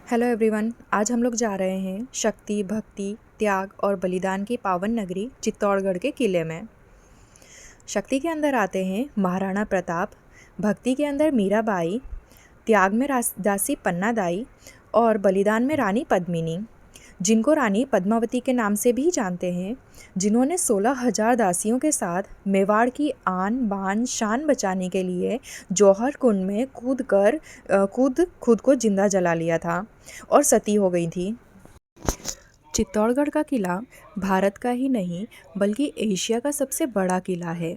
Hello everyone. आज हम लोग जा रहे हैं शक्ति, भक्ति, त्याग और बलिदान की पावन नगरी चित्तौड़गढ़ के किले में। शक्ति के अंदर आते हैं महाराणा प्रताप, भक्ति के अंदर मीराबाई, त्याग में दासी पन्नादाई और बलिदान में रानी पद्मिनी, जिनको रानी पद्मावती के नाम से भी जानते हैं, जिन्होंने 16,000 दासियों के साथ मेवाड़ की आन बान शान बचाने के लिए जौहर कुंड में खुद को जिंदा जला लिया था और सती हो गई थी। चित्तौड़गढ़ का किला भारत का ही नहीं बल्कि एशिया का सबसे बड़ा किला है,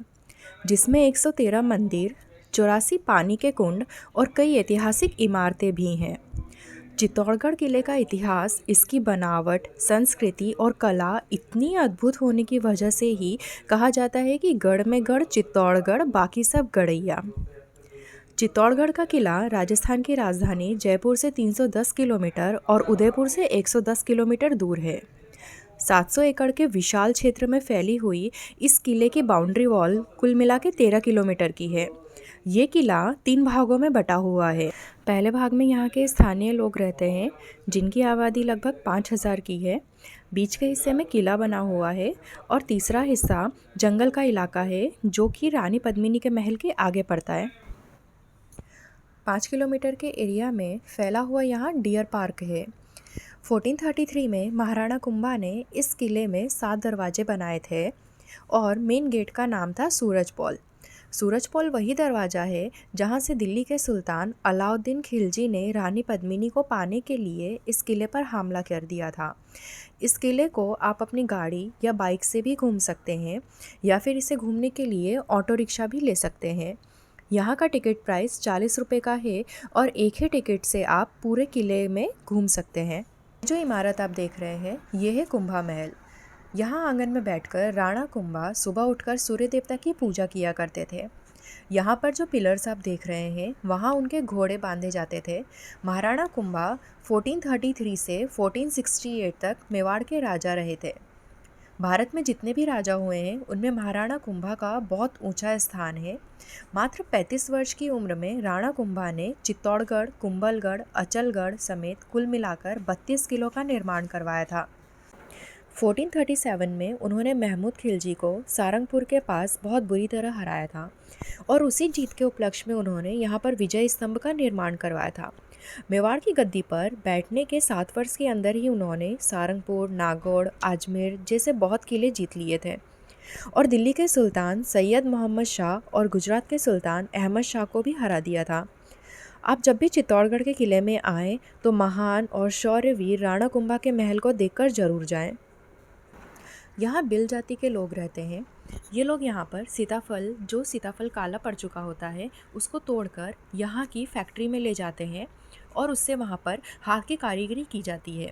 जिसमें 113 मंदिर, 84 पानी के कुंड और कई ऐतिहासिक इमारतें भी हैं। चित्तौड़गढ़ किले का इतिहास इसकी बनावट, संस्कृति और कला इतनी अद्भुत होने की वजह से ही कहा जाता है कि गढ़ में गढ़ चित्तौड़गढ़, बाकी सब गढ़ैया। चित्तौड़गढ़ का किला राजस्थान की राजधानी जयपुर से 310 किलोमीटर और उदयपुर से 110 किलोमीटर दूर है। 700 एकड़ के विशाल क्षेत्र में फैली हुई इस किले की बाउंड्री वॉल कुल मिला के 13 किलोमीटर की है। ये किला 3 भागों में बटा हुआ है। पहले भाग में यहाँ के स्थानीय लोग रहते हैं, जिनकी आबादी लगभग 5,000 की है। बीच के हिस्से में किला बना हुआ है और तीसरा हिस्सा जंगल का इलाका है, जो कि रानी पद्मिनी के महल के आगे पड़ता है। 5 किलोमीटर के एरिया में फैला हुआ यहाँ डियर पार्क है। 1433 में महाराणा कुंभा ने इस किले में 7 दरवाजे बनाए थे और मेन गेट का नाम था सूरजपोल। सूरजपोल वही दरवाज़ा है जहाँ से दिल्ली के सुल्तान अलाउद्दीन खिलजी ने रानी पद्मिनी को पाने के लिए इस किले पर हमला कर दिया था। इस किले को आप अपनी गाड़ी या बाइक से भी घूम सकते हैं या फिर इसे घूमने के लिए ऑटो रिक्शा भी ले सकते हैं। यहाँ का टिकट प्राइस 40 रुपये का है और एक ही टिकट से आप पूरे किले में घूम सकते हैं। जो इमारत आप देख रहे हैं ये है कुंभा महल। यहाँ आंगन में बैठकर राणा कुंभा सुबह उठकर सूर्य देवता की पूजा किया करते थे। यहाँ पर जो पिलर्स आप देख रहे हैं वहाँ उनके घोड़े बांधे जाते थे। महाराणा कुंभा 1433 से 1468 तक मेवाड़ के राजा रहे थे। भारत में जितने भी राजा हुए हैं उनमें महाराणा कुंभा का बहुत ऊंचा स्थान है। मात्र 35 वर्ष की उम्र में राणा कुंभा ने चित्तौड़गढ़, कुंभलगढ़, अचलगढ़ समेत कुल मिलाकर 32 किलों का निर्माण करवाया था। 1437 में उन्होंने महमूद खिलजी को सारंगपुर के पास बहुत बुरी तरह हराया था और उसी जीत के उपलक्ष्य में उन्होंने यहाँ पर विजय स्तंभ का निर्माण करवाया था। मेवाड़ की गद्दी पर बैठने के 7 वर्ष के अंदर ही उन्होंने सारंगपुर, नागौर, अजमेर जैसे बहुत किले जीत लिए थे और दिल्ली के सुल्तान सैयद मोहम्मद शाह और गुजरात के सुल्तान अहमद शाह को भी हरा दिया था। आप जब भी चित्तौड़गढ़ के किले में आएँ तो महान और शौर्यवीर राणा कुंभा के महल को देखकर जरूर जाएं। यहाँ बिल जाति के लोग रहते हैं। ये लोग यहाँ पर सीताफल काला पड़ चुका होता है उसको तोड़कर यहाँ की फैक्ट्री में ले जाते हैं और उससे वहाँ पर हाथ की कारीगरी की जाती है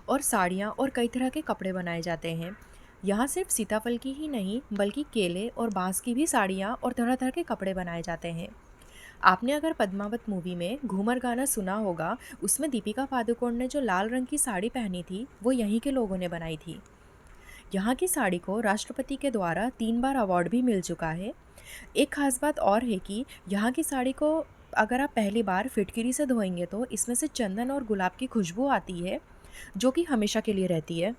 और साड़ियाँ और कई तरह के कपड़े बनाए जाते हैं। यहाँ सिर्फ सीताफल की ही नहीं बल्कि केले और बांस की भी साड़ियाँ और तरह तरह के कपड़े बनाए जाते हैं। आपने अगर पद्मावत मूवी में घूमर गाना सुना होगा, उसमें दीपिका पादुकोण ने जो लाल रंग की साड़ी पहनी थी वो यहीं के लोगों ने बनाई थी। यहाँ की साड़ी को राष्ट्रपति के द्वारा 3 बार अवार्ड भी मिल चुका है। एक खास बात और है कि यहाँ की साड़ी को अगर आप पहली बार फिटकिरी से धोएंगे तो इसमें से चंदन और गुलाब की खुशबू आती है, जो कि हमेशा के लिए रहती है।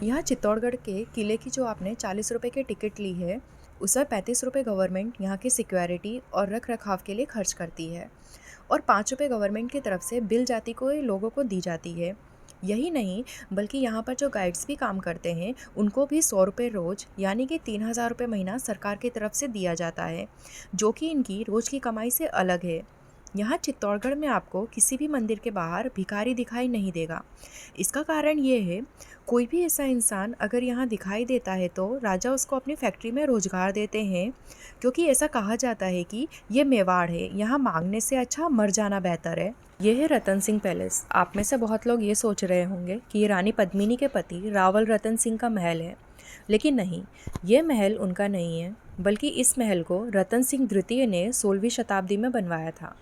यहाँ चित्तौड़गढ़ के किले की जो आपने 40 रुपये की टिकट ली है, उसमें 35 रुपये गवर्नमेंट यहाँ की सिक्योरिटी और रख रखाव के लिए खर्च करती है और 5 रुपये गवर्नमेंट की तरफ से बिल जाति को लोगों को दी जाती है। यही नहीं बल्कि यहाँ पर जो गाइड्स भी काम करते हैं उनको भी 100 रुपये रोज़ यानी कि 3,000 रुपये महीना सरकार की तरफ से दिया जाता है, जो कि इनकी रोज़ की कमाई से अलग है। यहाँ चित्तौड़गढ़ में आपको किसी भी मंदिर के बाहर भिखारी दिखाई नहीं देगा। इसका कारण ये है, कोई भी ऐसा इंसान अगर यहाँ दिखाई देता है तो राजा उसको अपनी फैक्ट्री में रोजगार देते हैं, क्योंकि ऐसा कहा जाता है कि ये मेवाड़ है, यहाँ मांगने से अच्छा मर जाना बेहतर है। ये है रतन सिंह पैलेस। आप में से बहुत लोग ये सोच रहे होंगे कि ये रानी पद्मिनी के पति रावल रतन सिंह का महल है, लेकिन नहीं, ये महल उनका नहीं है, बल्कि इस महल को रतन सिंह द्वितीय ने 16वीं शताब्दी में बनवाया था।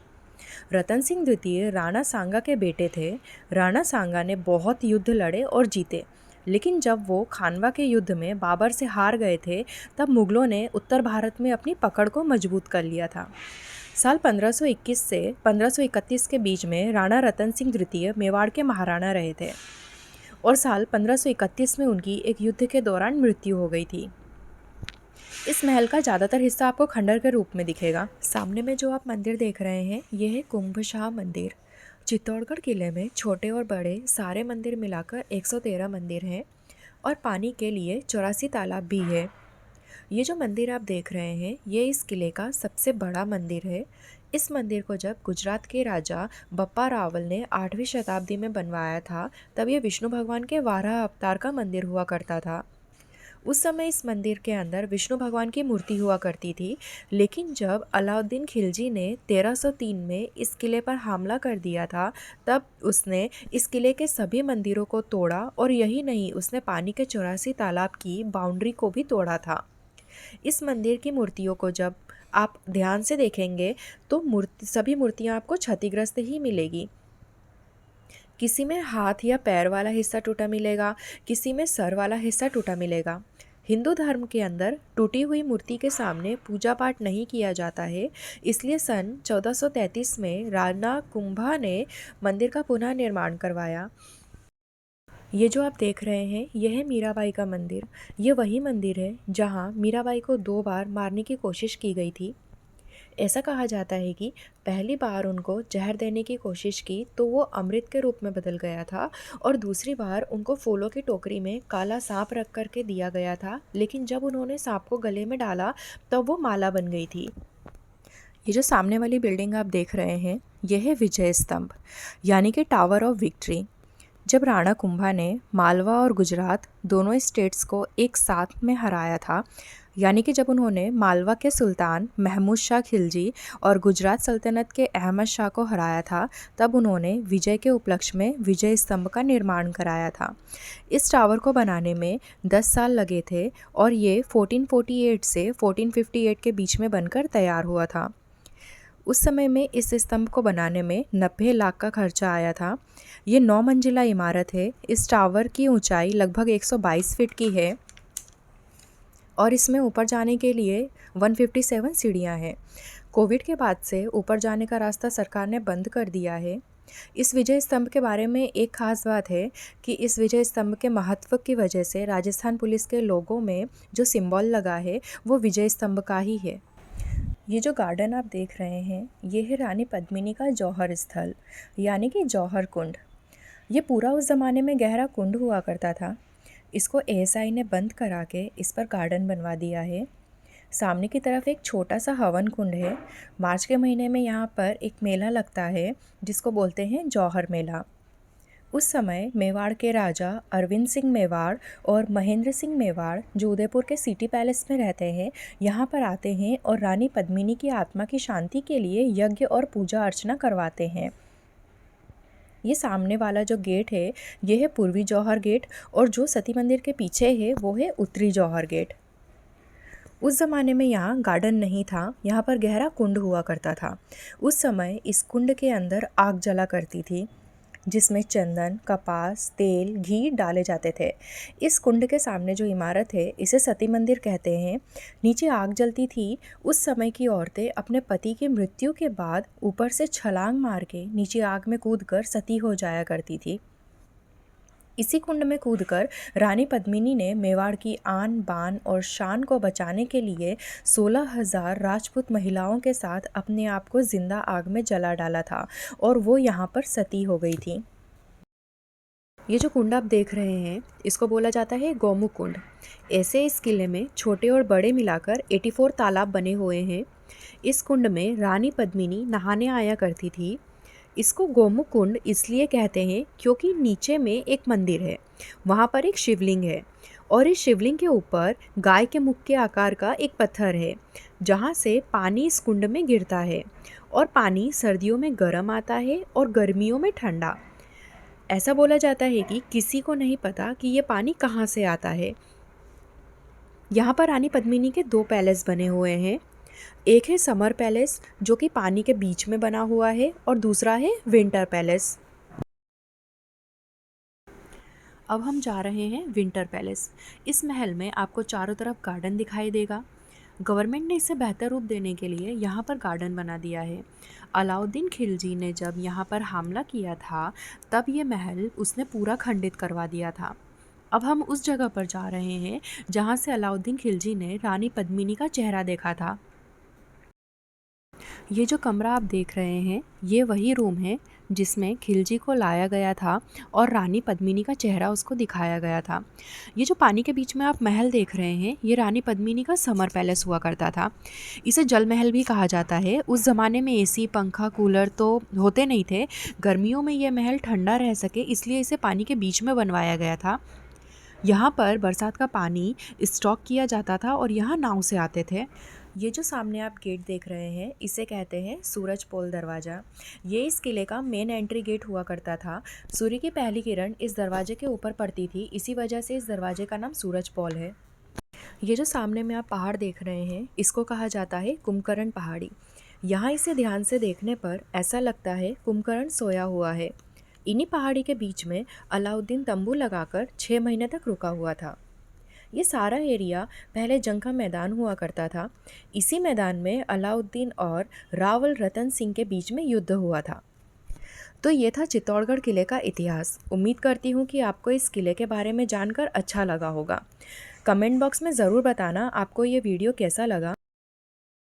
रतन सिंह द्वितीय राणा सांगा के बेटे थे। राणा सांगा ने बहुत युद्ध लड़े और जीते, लेकिन जब वो खानवा के युद्ध में बाबर से हार गए थे तब मुगलों ने उत्तर भारत में अपनी पकड़ को मजबूत कर लिया था। साल 1521 से 1531 के बीच में राणा रतन सिंह द्वितीय मेवाड़ के महाराणा रहे थे और साल 1531 में उनकी एक युद्ध के दौरान मृत्यु हो गई थी। इस महल का ज़्यादातर हिस्सा आपको खंडर के रूप में दिखेगा। सामने में जो आप मंदिर देख रहे हैं यह है कुंभशाह मंदिर। चित्तौड़गढ़ किले में छोटे और बड़े सारे मंदिर मिलाकर 113 मंदिर हैं और पानी के लिए 84 तालाब भी है। ये जो मंदिर आप देख रहे हैं ये इस किले का सबसे बड़ा मंदिर है। इस मंदिर को जब गुजरात के राजा बप्पा रावल ने 8वीं शताब्दी में बनवाया था तब ये विष्णु भगवान के वाराह अवतार का मंदिर हुआ करता था। उस समय इस मंदिर के अंदर विष्णु भगवान की मूर्ति हुआ करती थी, लेकिन जब अलाउद्दीन खिलजी ने 1303 में इस किले पर हमला कर दिया था तब उसने इस किले के सभी मंदिरों को तोड़ा और यही नहीं, उसने पानी के 84 तालाब की बाउंड्री को भी तोड़ा था। इस मंदिर की मूर्तियों को जब आप ध्यान से देखेंगे तो सभी मूर्तियाँ आपको क्षतिग्रस्त ही मिलेगी। किसी में हाथ या पैर वाला हिस्सा टूटा मिलेगा, किसी में सर वाला हिस्सा टूटा मिलेगा। हिंदू धर्म के अंदर टूटी हुई मूर्ति के सामने पूजा पाठ नहीं किया जाता है, इसलिए सन 1433 में राणा कुंभा ने मंदिर का पुनः निर्माण करवाया। ये जो आप देख रहे हैं यह है मीराबाई का मंदिर। ये वही मंदिर है जहाँ मीराबाई को 2 बार मारने की कोशिश की गई थी। ऐसा कहा जाता है कि पहली बार उनको जहर देने की कोशिश की तो वो अमृत के रूप में बदल गया था और दूसरी बार उनको फूलों की टोकरी में काला सांप रख करके दिया गया था, लेकिन जब उन्होंने सांप को गले में डाला तब वो माला बन गई थी। ये जो सामने वाली बिल्डिंग आप देख रहे हैं यह है विजय स्तंभ यानी कि टावर ऑफ विक्ट्री। जब राणा कुंभा ने मालवा और गुजरात दोनों स्टेट्स को एक साथ में हराया था, यानी कि जब उन्होंने मालवा के सुल्तान महमूद शाह खिलजी और गुजरात सल्तनत के अहमद शाह को हराया था, तब उन्होंने विजय के उपलक्ष्य में विजय स्तंभ का निर्माण कराया था। इस टावर को बनाने में 10 साल लगे थे और ये 1448 से 1458 के बीच में बनकर तैयार हुआ था। उस समय में इस स्तंभ को बनाने में 90 लाख का खर्चा आया था। ये 9 मंजिला इमारत है। इस टावर की ऊंचाई लगभग 122 फीट की है और इसमें ऊपर जाने के लिए 157 सीढ़ियाँ हैं। कोविड के बाद से ऊपर जाने का रास्ता सरकार ने बंद कर दिया है। इस विजय स्तंभ के बारे में एक खास बात है कि इस विजय स्तंभ के महत्व की वजह से राजस्थान पुलिस के लोगों में जो सिंबल लगा है वो विजय स्तंभ का ही है। ये जो गार्डन आप देख रहे हैं ये है रानी पद्मिनी का जौहर स्थल यानी कि जौहर कुंड। ये पूरा उस ज़माने में गहरा कुंड हुआ करता था। इसको एएसआई ने बंद करा के इस पर गार्डन बनवा दिया है। सामने की तरफ एक छोटा सा हवन कुंड है। मार्च के महीने में यहाँ पर एक मेला लगता है जिसको बोलते हैं जौहर मेला। उस समय मेवाड़ के राजा अरविंद सिंह मेवाड़ और महेंद्र सिंह मेवाड़ जो उदयपुर के सिटी पैलेस में रहते हैं यहाँ पर आते हैं और रानी पद्मिनी की आत्मा की शांति के लिए यज्ञ और पूजा अर्चना करवाते हैं। ये सामने वाला जो गेट है ये है पूर्वी जौहर गेट और जो सती मंदिर के पीछे है वो है उत्तरी जौहर गेट। उस ज़माने में यहाँ गार्डन नहीं था, यहाँ पर गहरा कुंड हुआ करता था। उस समय इस कुंड के अंदर आग जला करती थी जिसमें चंदन, कपास, तेल, घी डाले जाते थे। इस कुंड के सामने जो इमारत है इसे सती मंदिर कहते हैं। नीचे आग जलती थी। उस समय की औरतें अपने पति की मृत्यु के बाद ऊपर से छलांग मार के नीचे आग में कूदकर सती हो जाया करती थी। इसी कुंड में कूदकर रानी पद्मिनी ने मेवाड़ की आन बान और शान को बचाने के लिए 16,000 राजपूत महिलाओं के साथ अपने आप को जिंदा आग में जला डाला था और वो यहाँ पर सती हो गई थी। ये जो कुंड आप देख रहे हैं इसको बोला जाता है गौमुख कुंड। ऐसे इस किले में छोटे और बड़े मिलाकर 84 तालाब बने हुए हैं। इस कुंड में रानी पद्मिनी नहाने आया करती थी। इसको गौमुख कुंड इसलिए कहते हैं क्योंकि नीचे में एक मंदिर है, वहाँ पर एक शिवलिंग है और इस शिवलिंग के ऊपर गाय के मुख के आकार का एक पत्थर है जहाँ से पानी इस कुंड में गिरता है और पानी सर्दियों में गर्म आता है और गर्मियों में ठंडा। ऐसा बोला जाता है कि किसी को नहीं पता कि ये पानी कहाँ से आता है। यहाँ पर रानी पद्मिनी के 2 पैलेस बने हुए हैं। एक है समर पैलेस जो कि पानी के बीच में बना हुआ है और दूसरा है विंटर पैलेस। अब हम जा रहे हैं विंटर पैलेस। इस महल में आपको चारों तरफ गार्डन दिखाई देगा। गवर्नमेंट ने इसे बेहतर रूप देने के लिए यहाँ पर गार्डन बना दिया है। अलाउद्दीन खिलजी ने जब यहाँ पर हमला किया था तब ये महल उसने पूरा खंडित करवा दिया था। अब हम उस जगह पर जा रहे हैं जहाँ से अलाउद्दीन खिलजी ने रानी पद्मिनी का चेहरा देखा था। ये जो कमरा आप देख रहे हैं ये वही रूम है जिसमें खिलजी को लाया गया था और रानी पद्मिनी का चेहरा उसको दिखाया गया था। ये जो पानी के बीच में आप महल देख रहे हैं ये रानी पद्मिनी का समर पैलेस हुआ करता था। इसे जल महल भी कहा जाता है। उस ज़माने में एसी, पंखा, कूलर तो होते नहीं थे। गर्मियों में ये महल ठंडा रह सके इसलिए इसे पानी के बीच में बनवाया गया था। यहाँ पर बरसात का पानी स्टॉक किया जाता था और यहाँ नाव से आते थे। ये जो सामने आप गेट देख रहे हैं इसे कहते हैं सूरज पोल दरवाज़ा। ये इस किले का मेन एंट्री गेट हुआ करता था। सूर्य की पहली किरण इस दरवाजे के ऊपर पड़ती थी, इसी वजह से इस दरवाजे का नाम सूरज पोल है। ये जो सामने में आप पहाड़ देख रहे हैं इसको कहा जाता है कुंभकर्ण पहाड़ी। यहाँ इसे ध्यान से देखने पर ऐसा लगता है कुंभकर्ण सोया हुआ है। इन्हीं पहाड़ी के बीच में अलाउद्दीन तंबू लगाकर 6 महीने तक रुका हुआ था। ये सारा एरिया पहले जंग का मैदान हुआ करता था। इसी मैदान में अलाउद्दीन और रावल रतन सिंह के बीच में युद्ध हुआ था। तो ये था चित्तौड़गढ़ किले का इतिहास। उम्मीद करती हूँ कि आपको इस किले के बारे में जानकर अच्छा लगा होगा। कमेंट बॉक्स में ज़रूर बताना आपको ये वीडियो कैसा लगा।